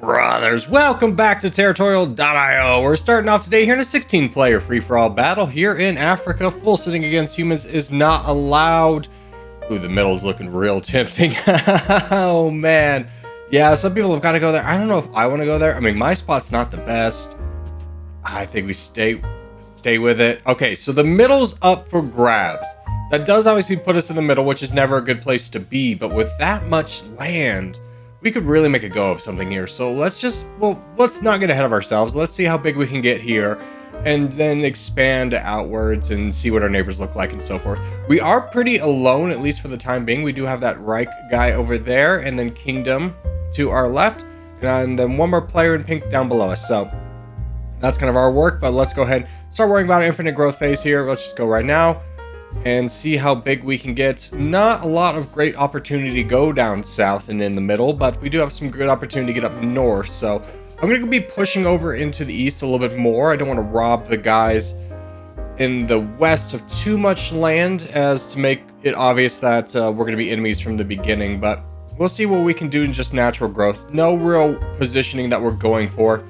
Brothers, welcome back to Territorial IO. We're starting off today here in a 16-player free-for-all battle here in Africa. Full sitting against humans is not allowed. Ooh, the middle's looking real tempting. Oh, man. Yeah, some people have got to go there. I don't know if I want to go there. I mean, my spot's not the best. I think we stay with it. Okay, so the middle's up for grabs. That does obviously put us in the middle, which is never a good place to be. But with that much land, we could really make a go of something here. So let's not get ahead of ourselves. Let's see how big we can get here and then expand outwards and see what our neighbors look like and so forth. We are pretty alone, at least for the time being. We do have that Reich guy over there and then Kingdom to our left and then one more player in pink down below us. So that's kind of our work, but let's go ahead and start worrying about infinite growth phase here. Let's just go right now and see how big we can get. Not a lot of great opportunity to go down south and in the middle, but we do have some good opportunity to get up north. So I'm going to be pushing over into the east a little bit more. I don't want to rob the guys in the west of too much land as to make it obvious that we're going to be enemies from the beginning, but we'll see what we can do in just natural growth. No real positioning that we're going for,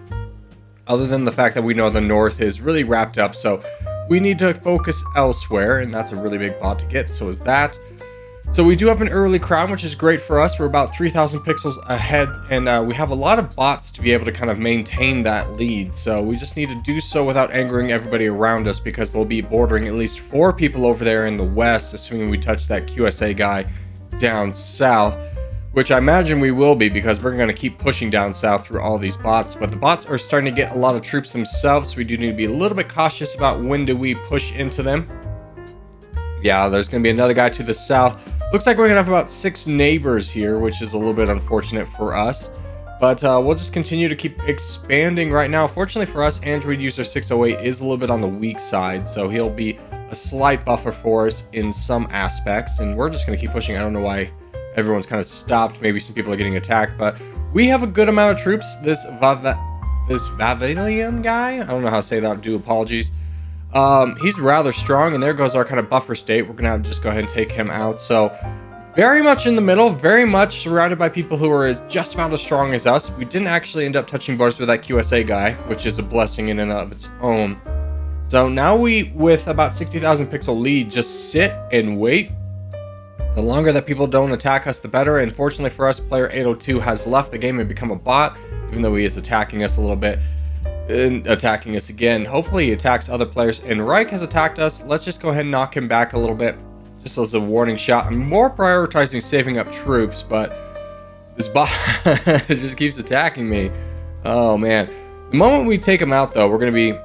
other than the fact that we know the north is really wrapped up. So we need to focus elsewhere, and that's a really big bot to get, so is that. So we do have an early crown, which is great for us. We're about 3,000 pixels ahead, and we have a lot of bots to be able to kind of maintain that lead. So we just need to do so without angering everybody around us, because we'll be bordering at least 4 people over there in the west, assuming we touch that QSA guy down south, which I imagine we will be, because we're going to keep pushing down south through all these bots. But the bots are starting to get a lot of troops themselves, so we do need to be a little bit cautious about when do we push into them. Yeah, there's going to be another guy to the south. Looks like we're going to have about 6 neighbors here, which is a little bit unfortunate for us. But we'll just continue to keep expanding right now. Fortunately for us, Android user 608 is a little bit on the weak side, so he'll be a slight buffer for us in some aspects. And we're just going to keep pushing. I don't know why everyone's kind of stopped. Maybe some people are getting attacked, but we have a good amount of troops. This Vavilian guy, I don't know how to say that, I do apologies. He's rather strong, and there goes our kind of buffer state. We're gonna have to just go ahead and take him out. So very much in the middle, very much surrounded by people who are just about as strong as us. We didn't actually end up touching borders with that QSA guy, which is a blessing in and of its own. So now we, with about 60,000 pixel lead, just sit and wait. The longer that people don't attack us, the better. And fortunately for us, player 802 has left the game and become a bot, even though he is attacking us a little bit and attacking us again. Hopefully he attacks other players. And Reich has attacked us. Let's just go ahead and knock him back a little bit, just as a warning shot. I'm more prioritizing saving up troops, but this bot just keeps attacking me. Oh man. The moment we take him out, though, we're going to be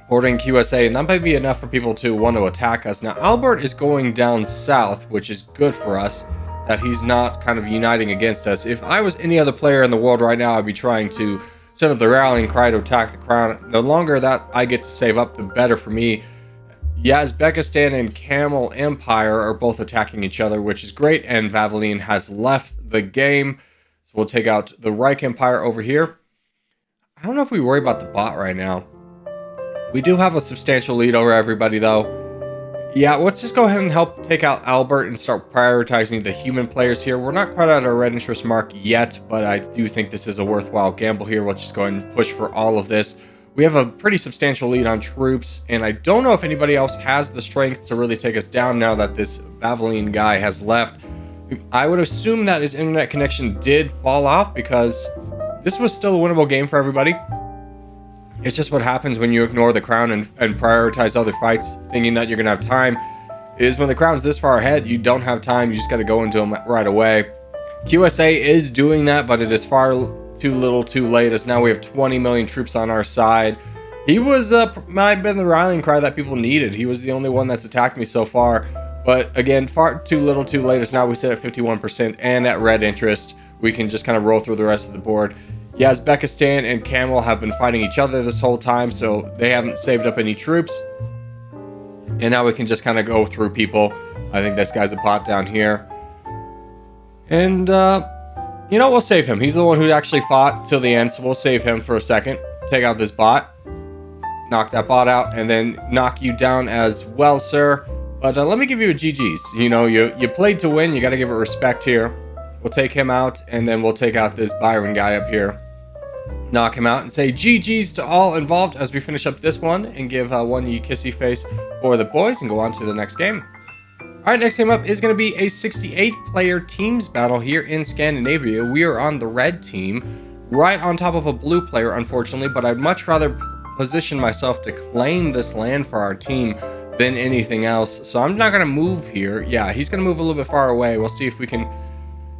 ordering QSA, and that might be enough for people to want to attack us. Now, Albert is going down south, which is good for us, that he's not kind of uniting against us. If I was any other player in the world right now, I'd be trying to set up the rallying cry to attack the crown. The longer that I get to save up, the better for me. Uzbekistan and Camel Empire are both attacking each other, which is great, and Vavilian has left the game. So we'll take out the Reich Empire over here. I don't know if we worry about the bot right now. We do have a substantial lead over everybody, though. Yeah, let's just go ahead and help take out Albert and start prioritizing the human players here. We're not quite at our red interest mark yet, but I do think this is a worthwhile gamble here. Let's just go ahead and push for all of this. We have a pretty substantial lead on troops, and I don't know if anybody else has the strength to really take us down now that this Vavilian guy has left. I would assume that his internet connection did fall off, because this was still a winnable game for everybody. It's just what happens when you ignore the crown and prioritize other fights, thinking that you're going to have time, is when the crown's this far ahead, you don't have time. You just got to go into them right away. QSA is doing that, but it is far too little too late, as now we have 20 million troops on our side. He was, might have been the rallying cry that people needed. He was the only one that's attacked me so far. But again, far too little too late, as now we sit at 51% and at red interest. We can just kind of roll through the rest of the board. Yeah, Uzbekistan and Camel have been fighting each other this whole time, so they haven't saved up any troops. And now we can just kind of go through people. I think this guy's a bot down here. And, you know, we'll save him. He's the one who actually fought till the end, so we'll save him for a second. Take out this bot. Knock that bot out, and then knock you down as well, sir. But let me give you a GG's. You know, you played to win. You got to give it respect here. We'll take him out, and then we'll take out this Byron guy up here. knock him out and say GG's to all involved as we finish up this one and give one kissy face for the boys and go on to the next game. All right, next game up is going to be a 68-player teams battle here in Scandinavia. We are on the red team, right on top of a blue player, unfortunately, but I'd much rather position myself to claim this land for our team than anything else. So I'm not going to move here. Yeah, he's going to move a little bit far away. We'll see if we can,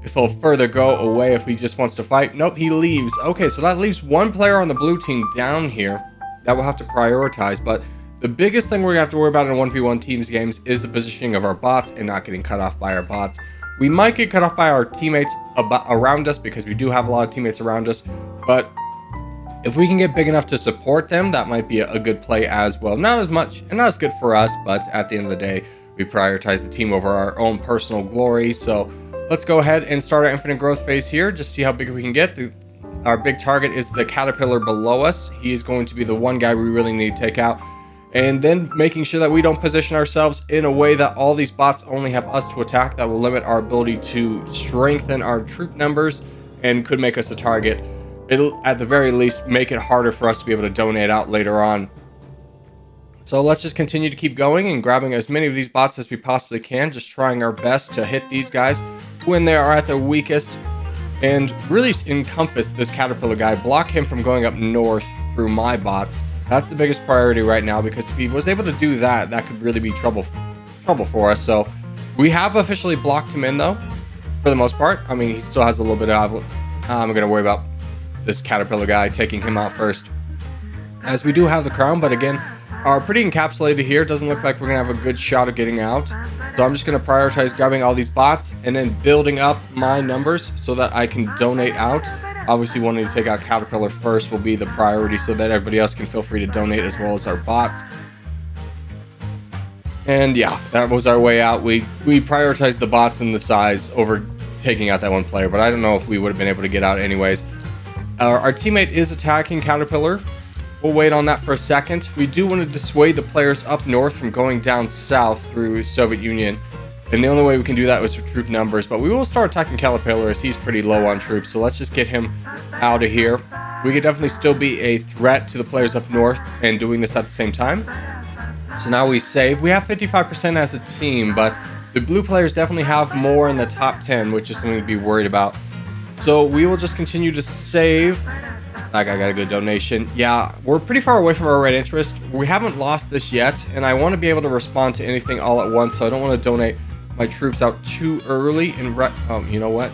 if he'll further go away if he just wants to fight. Nope, he leaves. Okay, so that leaves one player on the blue team down here that we'll have to prioritize, but the biggest thing we're going to have to worry about in 1v1 teams games is the positioning of our bots and not getting cut off by our bots. We might get cut off by our teammates around us because we do have a lot of teammates around us, but if we can get big enough to support them, that might be a good play as well. Not as much and not as good for us, but at the end of the day, we prioritize the team over our own personal glory. So let's go ahead and start our infinite growth phase here. Just see how big we can get. Our big target is the caterpillar below us. He is going to be the one guy we really need to take out. And then making sure that we don't position ourselves in a way that all these bots only have us to attack. That will limit our ability to strengthen our troop numbers and could make us a target. It'll, at the very least, make it harder for us to be able to donate out later on. So let's just continue to keep going and grabbing as many of these bots as we possibly can. Just trying our best to hit these guys when they are at their weakest. And really encompass this caterpillar guy. Block him from going up north through my bots. That's the biggest priority right now, because if he was able to do that, that could really be trouble for us. So we have officially blocked him in, though, for the most part. I mean, he still has a little bit of... I'm going to worry about this caterpillar guy, taking him out first, as we do have the crown, but again, are pretty encapsulated here. Doesn't look like we're going to have a good shot of getting out. So I'm just going to prioritize grabbing all these bots and then building up my numbers so that I can donate out. Obviously, wanting to take out Caterpillar first will be the priority so that everybody else can feel free to donate as well as our bots. And yeah, that was our way out. We prioritized the bots and the size over taking out that one player, but I don't know if we would have been able to get out anyways. Our teammate is attacking Caterpillar. We'll wait on that for a second. We do want to dissuade the players up north from going down south through Soviet Union. And the only way we can do that was with troop numbers, but we will start attacking Caterpillar as he's pretty low on troops, so let's just get him out of here. We could definitely still be a threat to the players up north and doing this at the same time. So now we save. We have 55% as a team, but the blue players definitely have more in the top 10, which is something to be worried about. So we will just continue to save. That guy got a good donation. Yeah, we're pretty far away from our red interest. We haven't lost this yet, and I want to be able to respond to anything all at once, so I don't want to donate my troops out too early. And you know what?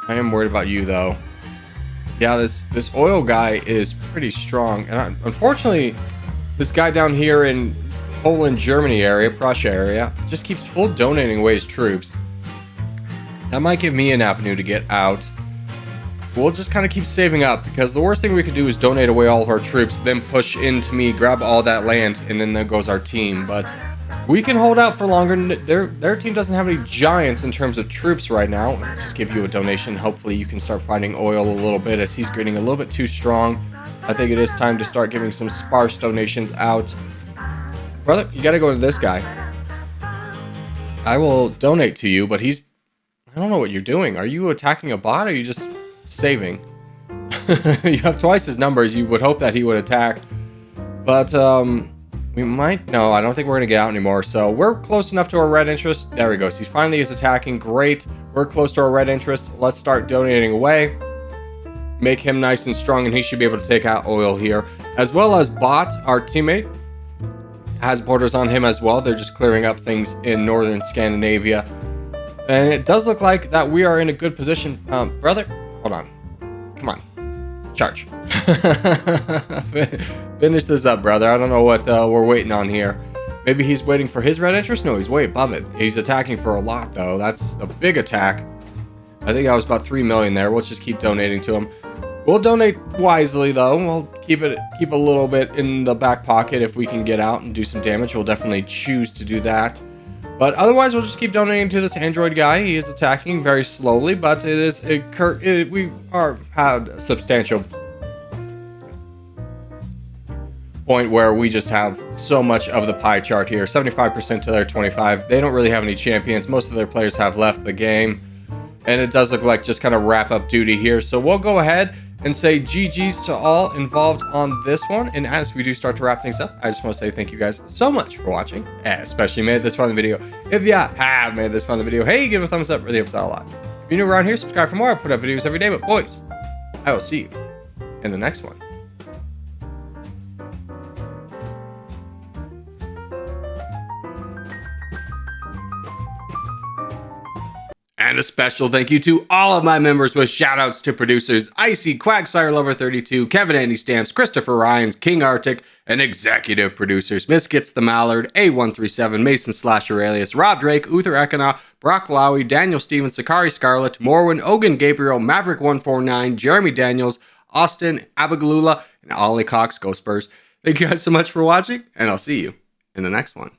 I am worried about you, though. Yeah, this oil guy is pretty strong, and unfortunately, this guy down here in Poland, Germany area, Prussia area, just keeps full donating away his troops. That might give me an avenue to get out. We'll just kind of keep saving up, because the worst thing we could do is donate away all of our troops, then push into me, grab all that land, and then there goes our team. But we can hold out for longer. Their team doesn't have any giants in terms of troops right now. Let's just give you a donation. Hopefully you can start finding oil a little bit, as he's getting a little bit too strong. I think it is time to start giving some sparse donations out. Brother, you gotta go to this guy. I will donate to you, but he's... I don't know what you're doing. Are you attacking a bot, or are you just saving? You have twice his numbers. You would hope that he would attack. But, we might... No, I don't think we're going to get out anymore. So we're close enough to our red interest. There we go. So he finally is attacking. Great. We're close to our red interest. Let's start donating away. Make him nice and strong, and he should be able to take out oil here. As well as Bot, our teammate, has borders on him as well. They're just clearing up things in northern Scandinavia. And it does look like that we are in a good position. Brother, hold on. Come on. Charge. Finish this up, brother. I don't know what we're waiting on here. Maybe he's waiting for his red interest? No, he's way above it. He's attacking for a lot, though. That's a big attack. I think I was about 3 million there. Let's just keep donating to him. We'll donate wisely, though. We'll keep a little bit in the back pocket. If we can get out and do some damage, we'll definitely choose to do that. But otherwise, we'll just keep donating to this android guy. He is attacking very slowly, but it is we had a substantial point where we just have so much of the pie chart here. 75% to their 25. They don't really have any champions. Most of their players have left the game, and it does look like just kind of wrap up duty here. So we'll go ahead and say GG's to all involved on this one. And as we do start to wrap things up, I just want to say thank you guys so much for watching, especially made this fun video. If you have made this fun video, hey, give it a thumbs up, really helps out a lot. If you're new around here, subscribe for more. I put up videos every day, but boys, I will see you in the next one. And a special thank you to all of my members with shoutouts to producers Icy, Quagsire Lover 32, Kevin Andy Stamps, Christopher Ryans, King Arctic, and executive producers Miskits the Mallard, A137, Mason Slasher Alias, Rob Drake, Uther Ekana, Brock Lowy, Daniel Stevens, Sakari Scarlett, Morwin, Ogan Gabriel, Maverick 149, Jeremy Daniels, Austin, Abigalula, and Ollie Cox, Go Spurs. Thank you guys so much for watching, and I'll see you in the next one.